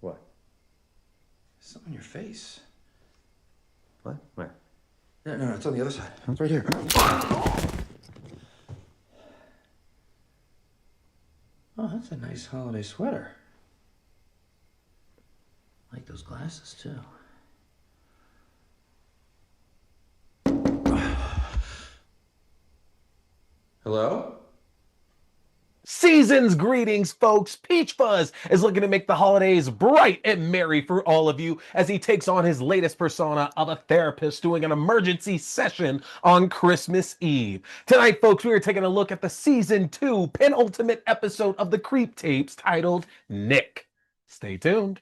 What? Something on your face. What? Where? No, it's on the other side. It's right here. Oh, that's a nice holiday sweater. I like those glasses, too. Hello? Season's greetings, folks. Peachfuzz is looking to make the holidays bright and merry for all of you as he takes on his latest persona of a therapist doing an emergency session on Christmas Eve. Tonight, folks, we are taking a look at the season 2 penultimate episode of the Creep Tapes titled Nick. Stay tuned.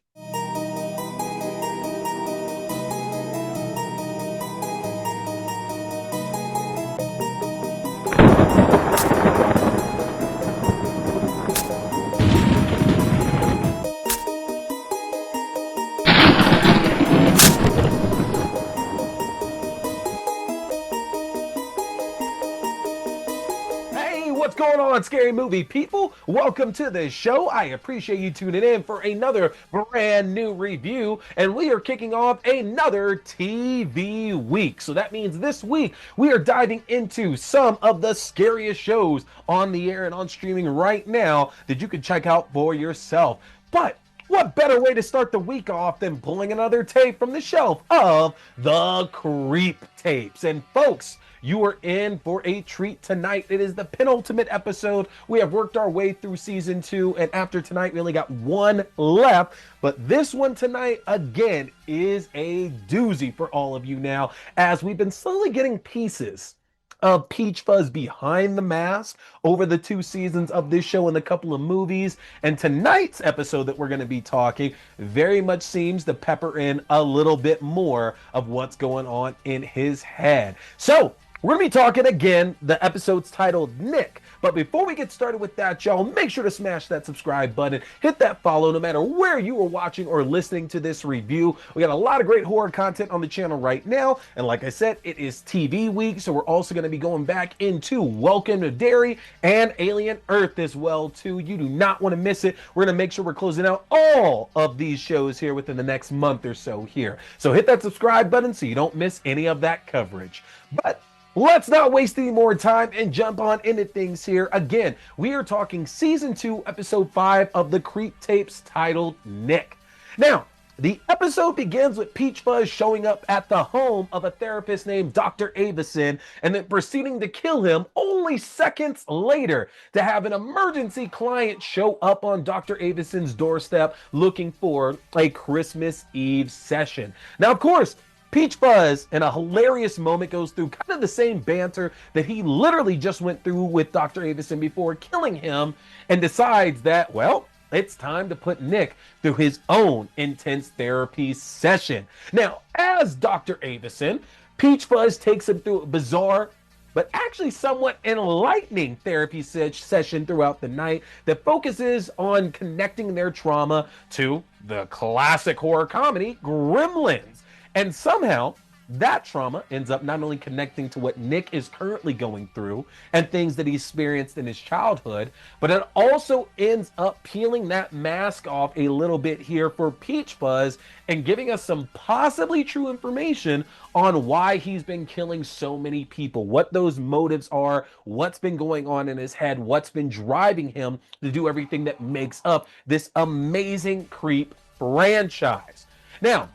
What's going on, scary movie people? Welcome to the show. I appreciate you tuning in for another brand new review, and we are kicking off another TV week. So that means this week we are diving into some of the scariest shows on the air and on streaming right now that you can check out for yourself. But what better way to start the week off than pulling another tape from the shelf of the Creep Tapes? And folks, you are in for a treat tonight. It is the penultimate episode. We have worked our way through season 2, and after tonight, we only got one left. But this one tonight, again, is a doozy for all of you now, as we've been slowly getting pieces of Peachfuzz behind the mask over the 2 seasons of this show and a couple of movies. And tonight's episode that we're going to be talking very much seems to pepper in a little bit more of what's going on in his head. So we're going to be talking again, the episode's titled Nick. But before we get started with that, y'all, make sure to smash that subscribe button, hit that follow no matter where you are watching or listening to this review. We got a lot of great horror content on the channel right now. And like I said, it is TV week, so we're also going to be going back into Welcome to Derry and Alien Earth as well, too. You do not want to miss it. We're going to make sure we're closing out all of these shows here within the next month or so here. So hit that subscribe button so you don't miss any of that coverage. But let's not waste any more time and jump on into things here. Again, we are talking season 2, episode 5 of the Creep Tapes titled Nick. Now, the episode begins with Peachfuzz showing up at the home of a therapist named Dr. Avison and then proceeding to kill him only seconds later to have an emergency client show up on Dr. Avison's doorstep looking for a Christmas Eve session. Now, of course, Peachfuzz, in a hilarious moment, goes through kind of the same banter that he literally just went through with Dr. Avison before killing him, and decides that, well, it's time to put Nick through his own intense therapy session. Now, as Dr. Avison, Peachfuzz takes him through a bizarre but actually somewhat enlightening therapy session throughout the night that focuses on connecting their trauma to the classic horror comedy Gremlins. And somehow, that trauma ends up not only connecting to what Nick is currently going through and things that he experienced in his childhood, but it also ends up peeling that mask off a little bit here for Peachfuzz and giving us some possibly true information on why he's been killing so many people, what those motives are, what's been going on in his head, what's been driving him to do everything that makes up this amazing Creep franchise. Now,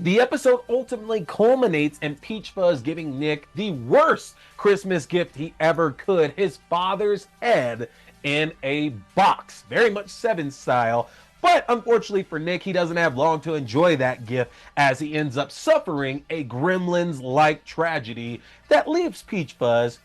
the episode ultimately culminates in Peachfuzz giving Nick the worst Christmas gift he ever could, his father's head in a box, very much Seven style. But unfortunately for Nick, he doesn't have long to enjoy that gift as he ends up suffering a Gremlins-like tragedy that leaves Peachfuzz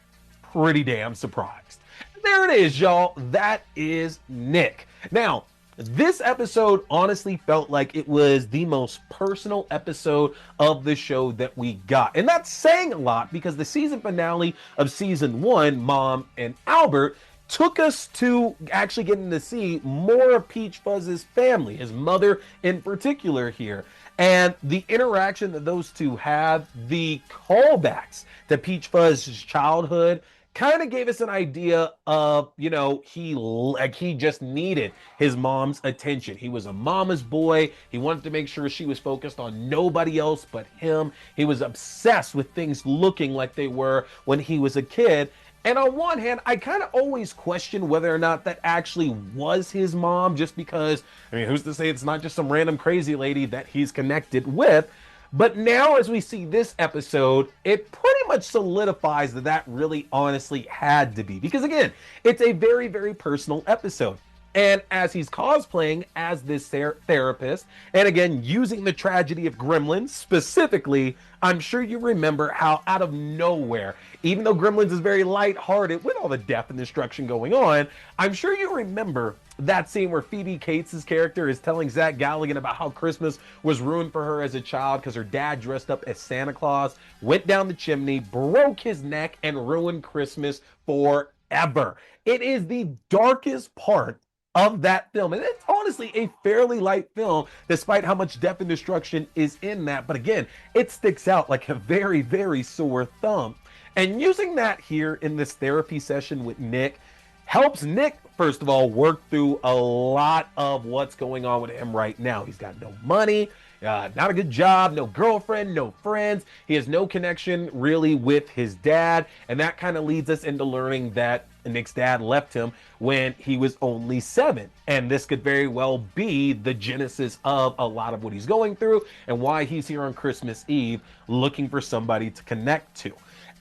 pretty damn surprised. There it is, y'all. That is Nick. Now, this episode honestly felt like it was the most personal episode of the show that we got. And that's saying a lot because the season finale of season 1, Mom and Albert, took us to actually getting to see more of Peachfuzz's family, his mother in particular here. And the interaction that those two have, the callbacks to Peachfuzz's childhood, kind of gave us an idea of, he just needed his mom's attention. He was a mama's boy. He wanted to make sure she was focused on nobody else but him. He was obsessed with things looking like they were when he was a kid. And on one hand, I kind of always question whether or not that actually was his mom, just because, I mean, who's to say it's not just some random crazy lady that he's connected with? But now, as we see this episode, it pretty much solidifies that that really honestly had to be. Because again, it's a very, very personal episode. And as he's cosplaying as this therapist, and again, using the tragedy of Gremlins specifically, I'm sure you remember how out of nowhere, even though Gremlins is very lighthearted with all the death and destruction going on, I'm sure you remember that scene where Phoebe Cates' character is telling Zach Galligan about how Christmas was ruined for her as a child because her dad dressed up as Santa Claus, went down the chimney, broke his neck, and ruined Christmas forever. It is the darkest part of that film, and it's honestly a fairly light film despite how much death and destruction is in that. But again, it sticks out like a very, very sore thumb. And using that here in this therapy session with Nick helps Nick, first of all, work through a lot of what's going on with him right now. He's got no money, not a good job, no girlfriend, no friends. He has no connection really with his dad. And that kind of leads us into learning that Nick's dad left him when he was only 7. And this could very well be the genesis of a lot of what he's going through and why he's here on Christmas Eve looking for somebody to connect to.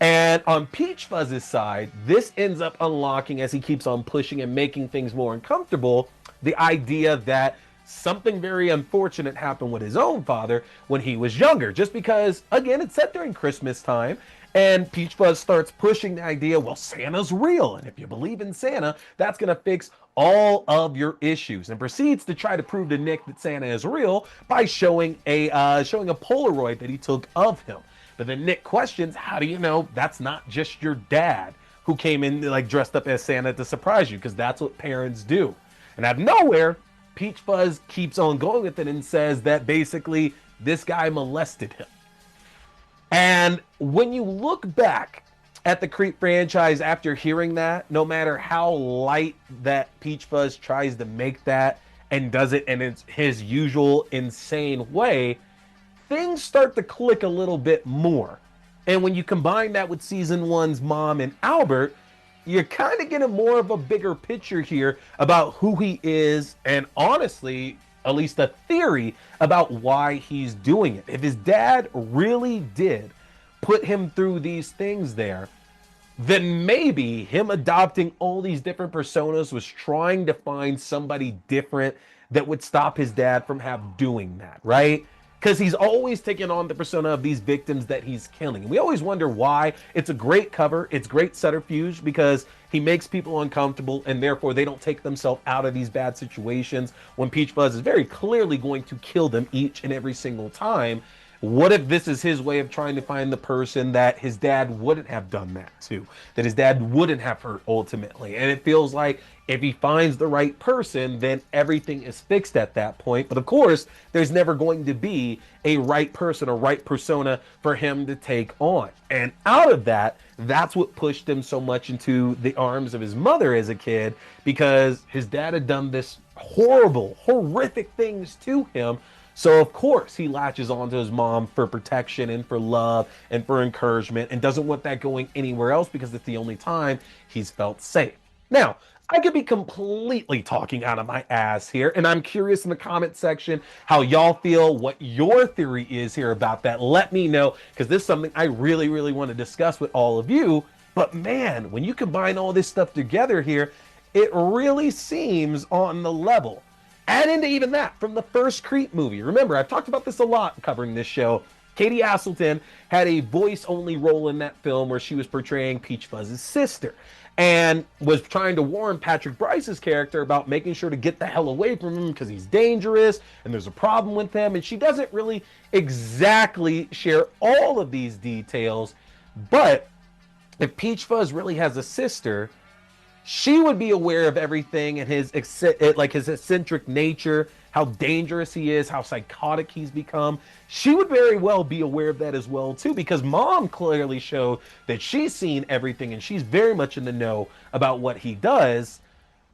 And on Peachfuzz's side, this ends up unlocking, as he keeps on pushing and making things more uncomfortable, the idea that something very unfortunate happened with his own father when he was younger. Just because, again, it's set during Christmas time, and Peachfuzz starts pushing the idea, well, Santa's real, and if you believe in Santa, that's going to fix all of your issues, and proceeds to try to prove to Nick that Santa is real by showing a Polaroid that he took of him. But then Nick questions, how do you know that's not just your dad who came in like dressed up as Santa to surprise you? Because that's what parents do. And out of nowhere, Peachfuzz keeps on going with it and says that basically this guy molested him. And when you look back at the Creep franchise after hearing that, no matter how light that Peachfuzz tries to make that and does it in his usual insane way, things start to click a little bit more. And when you combine that with season 1's mom and Albert, you're kind of getting more of a bigger picture here about who he is, and honestly, at least a theory about why he's doing it. If his dad really did put him through these things there, then maybe him adopting all these different personas was trying to find somebody different that would stop his dad from doing that, right? Because he's always taking on the persona of these victims that he's killing. And we always wonder why. It's a great cover. It's great subterfuge because he makes people uncomfortable and therefore they don't take themselves out of these bad situations when Peachfuzz is very clearly going to kill them each and every single time. What if this is his way of trying to find the person that his dad wouldn't have done that to, that his dad wouldn't have hurt ultimately? And it feels like if he finds the right person, then everything is fixed at that point. But of course, there's never going to be a right person, a right persona for him to take on. And out of that, that's what pushed him so much into the arms of his mother as a kid, because his dad had done this horrible, horrific things to him. So of course he latches onto his mom for protection and for love and for encouragement, and doesn't want that going anywhere else because it's the only time he's felt safe. Now, I could be completely talking out of my ass here, and I'm curious in the comment section how y'all feel, what your theory is here about that. Let me know, because this is something I really, really want to discuss with all of you. But man, when you combine all this stuff together here, it really seems on the level. Add into even that from the first Creep movie. Remember, I've talked about this a lot covering this show. Katie Aselton had a voice-only role in that film where she was portraying Peachfuzz's sister and was trying to warn Patrick Brice's character about making sure to get the hell away from him because he's dangerous and there's a problem with him. And she doesn't really exactly share all of these details, but if Peachfuzz really has a sister, she would be aware of everything and his eccentric nature, how dangerous he is, how psychotic he's become, she would very well be aware of that as well too, because mom clearly showed that she's seen everything and she's very much in the know about what he does.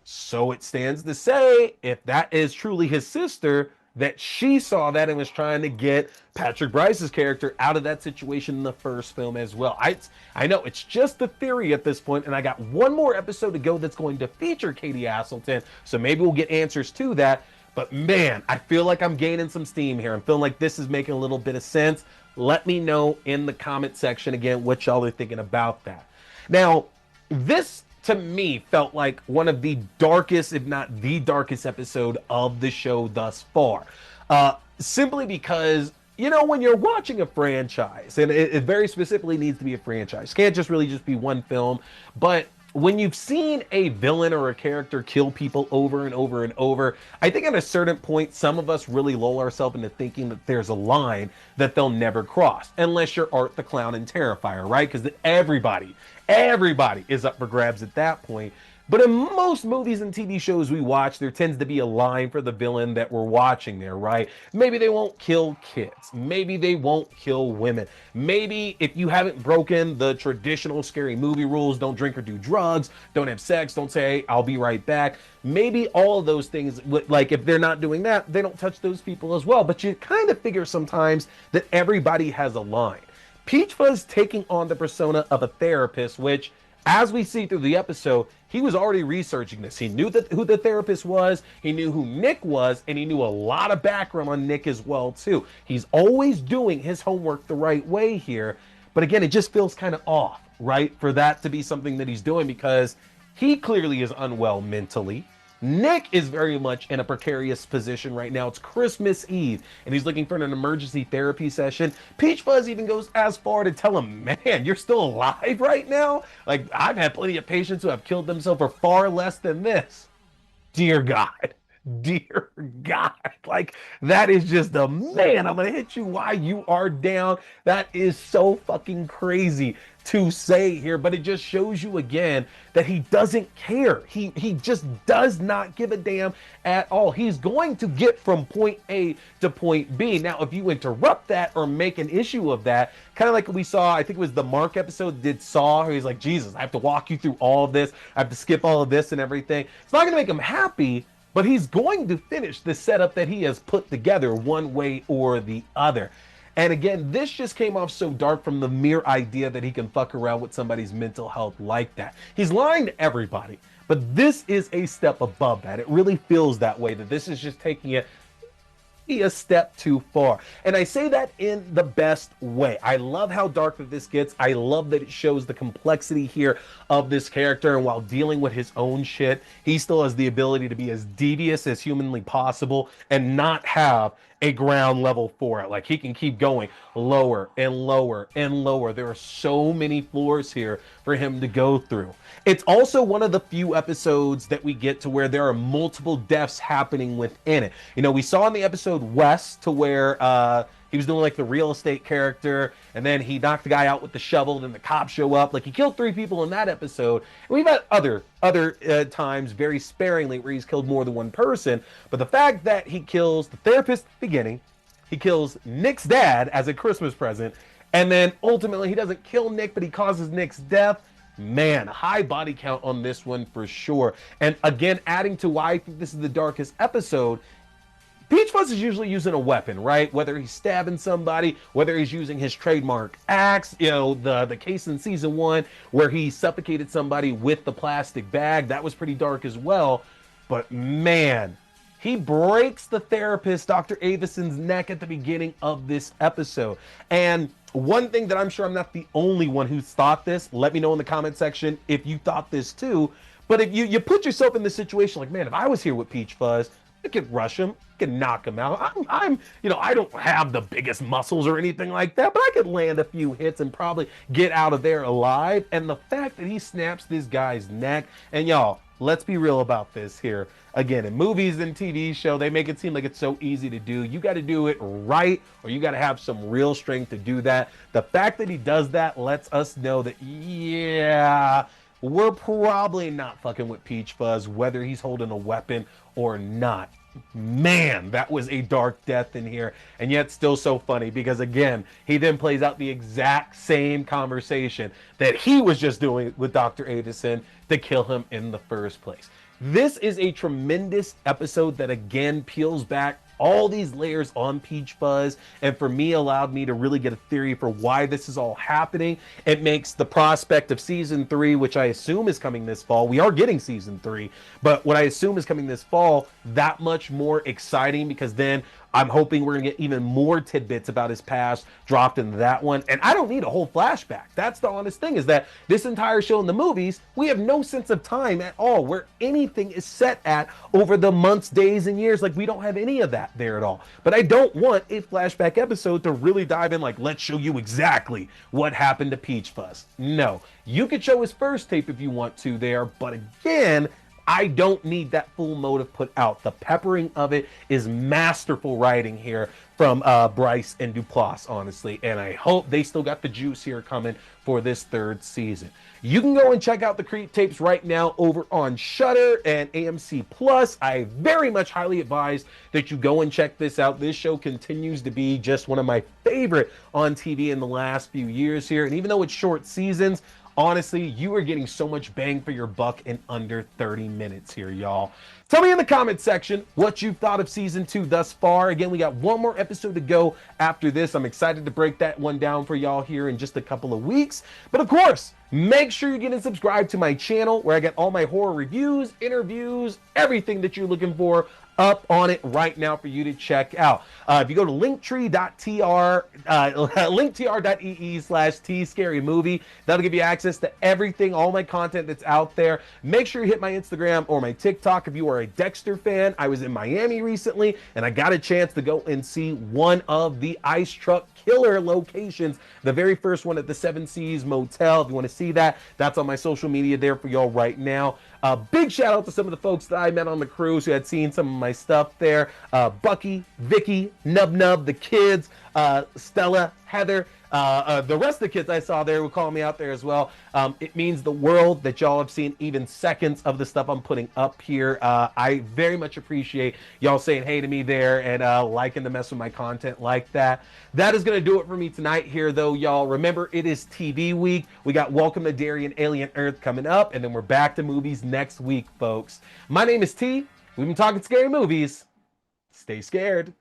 So it stands to say, if that is truly his sister, that she saw that and was trying to get Patrick Brice's character out of that situation in the first film as well. I know it's just a theory at this point, and I got one more episode to go that's going to feature Katie Aselton, so maybe we'll get answers to that. But man, I feel like I'm gaining some steam here. I'm feeling like this is making a little bit of sense. Let me know in the comment section again what y'all are thinking about that. Now, this to me felt like one of the darkest, if not the darkest episode of the show thus far. Simply because, you know, when you're watching a franchise, and it very specifically needs to be a franchise, can't just really just be one film, but when you've seen a villain or a character kill people over and over and over, I think at a certain point, some of us really lull ourselves into thinking that there's a line that they'll never cross, unless you're Art the Clown and Terrifier, right? Because everybody is up for grabs at that point. But in most movies and TV shows we watch, there tends to be a line for the villain that we're watching there, right? Maybe they won't kill kids. Maybe they won't kill women. Maybe if you haven't broken the traditional scary movie rules, don't drink or do drugs, don't have sex, don't say, I'll be right back. Maybe all of those things, like if they're not doing that, they don't touch those people as well. But you kind of figure sometimes that everybody has a line. Peachfuzz taking on the persona of a therapist, which, as we see through the episode, he was already researching this. He knew who the therapist was, he knew who Nick was, and he knew a lot of background on Nick as well, too. He's always doing his homework the right way here. But again, it just feels kind of off, right? For that to be something that he's doing, because he clearly is unwell mentally. Nick is very much in a precarious position right now. It's Christmas Eve, and he's looking for an emergency therapy session. Peachfuzz even goes as far to tell him, man, you're still alive right now? Like, I've had plenty of patients who have killed themselves for far less than this. Dear God. Dear God, like, that is just the man. I'm gonna hit you while you are down. That is so fucking crazy to say here, but it just shows you again that he doesn't care. He just does not give a damn at all. He's going to get from point A to point B. Now, if you interrupt that or make an issue of that, kind of like we saw, I think it was the Mark episode did Saw, where he's like, Jesus, I have to walk you through all of this. I have to skip all of this and everything. It's not gonna make him happy, but he's going to finish the setup that he has put together one way or the other. And again, this just came off so dark from the mere idea that he can fuck around with somebody's mental health like that. He's lying to everybody, but this is a step above that. It really feels that way, that this is just taking it a step too far. And I say that in the best way. I love how dark that this gets. I love that it shows the complexity here of this character, and while dealing with his own shit, he still has the ability to be as devious as humanly possible and not have a ground level for it. Like, he can keep going lower and lower and lower. There are so many floors here for him to go through. It's also one of the few episodes that we get to where there are multiple deaths happening within it. You know, we saw in the episode West to where he was doing like the real estate character, and then he knocked the guy out with the shovel, and then the cops show up. Like, he killed 3 people in that episode. And we've had other times, very sparingly, where he's killed more than one person. But the fact that he kills the therapist at the beginning, he kills Nick's dad as a Christmas present, and then ultimately he doesn't kill Nick, but he causes Nick's death. Man, high body count on this one for sure. And again, adding to why I think this is the darkest episode, Peachfuzz is usually using a weapon, right? Whether he's stabbing somebody, whether he's using his trademark axe, you know, the case in season 1 where he suffocated somebody with the plastic bag, that was pretty dark as well. But man, he breaks the therapist, Dr. Avison's neck at the beginning of this episode. And one thing that I'm sure I'm not the only one who's thought this, let me know in the comment section if you thought this too. But if you put yourself in this situation, like, man, if I was here with Peachfuzz, I could rush him, I could knock him out. I'm, you know, I don't have the biggest muscles or anything like that, but I could land a few hits and probably get out of there alive. And the fact that he snaps this guy's neck, and y'all, let's be real about this here. Again, in movies and TV show, they make it seem like it's so easy to do. You got to do it right, or you got to have some real strength to do that. The fact that he does that lets us know that, yeah, we're probably not fucking with Peachfuzz, whether he's holding a weapon or not. Man, that was a dark death in here, and yet still so funny because again, he then plays out the exact same conversation that he was just doing with Dr. Avison to kill him in the first place. This is a tremendous episode that again peels back all these layers on Peachfuzz, and for me allowed me to really get a theory for why this is all happening. It makes the prospect of season 3, which I assume is coming this fall, we are getting season 3, but what I assume is coming this fall, that much more exciting, because then I'm hoping we're gonna get even more tidbits about his past dropped in that one. And I don't need a whole flashback. That's the honest thing, is that this entire show in the movies, we have no sense of time at all where anything is set at over the months, days, and years. Like, we don't have any of that there at all. But I don't want a flashback episode to really dive in, like, let's show you exactly what happened to Peachfuzz. No, you could show his first tape if you want to there, but again, I don't need that full motive put out. The peppering of it is masterful writing here from Bryce and Duplass, honestly. And I hope they still got the juice here coming for this 3rd season. You can go and check out the Creep tapes right now over on Shudder and AMC Plus. I very much highly advise that you go and check this out. This show continues to be just one of my favorite on TV in the last few years here. And even though it's short seasons, honestly, you are getting so much bang for your buck in under 30 minutes here, y'all. Tell me in the comment section what you've thought of season 2 thus far. Again, we got one more episode to go after this. I'm excited to break that one down for y'all here in just a couple of weeks. But of course, make sure you get and subscribe to my channel where I get all my horror reviews, interviews, everything that you're looking for up on it right now for you to check out. If you go to linktr.ee/tscarymovie, that'll give you access to everything, all my content that's out there. Make sure you hit my Instagram or my TikTok if you are a Dexter fan. I was in Miami recently and I got a chance to go and see one of the Ice Truck Killer locations, the very first one at the Seven Seas Motel. If you want to see that, that's on my social media there for y'all right now. Big shout out to some of the folks that I met on the cruise who had seen some of my stuff there. Bucky, Vicky, Nub Nub, the kids, Stella, Heather, the rest of the kids I saw there would call me out there as well. It means the world that y'all have seen even seconds of the stuff I'm putting up here. I very much appreciate y'all saying hey to me there and liking to mess with my content like that. That is going to do it for me tonight here, though, y'all. Remember, it is TV week. We got Welcome to Derry and Alien Earth coming up, and then we're back to movies next week, folks. My name is T. We've been talking scary movies. Stay scared.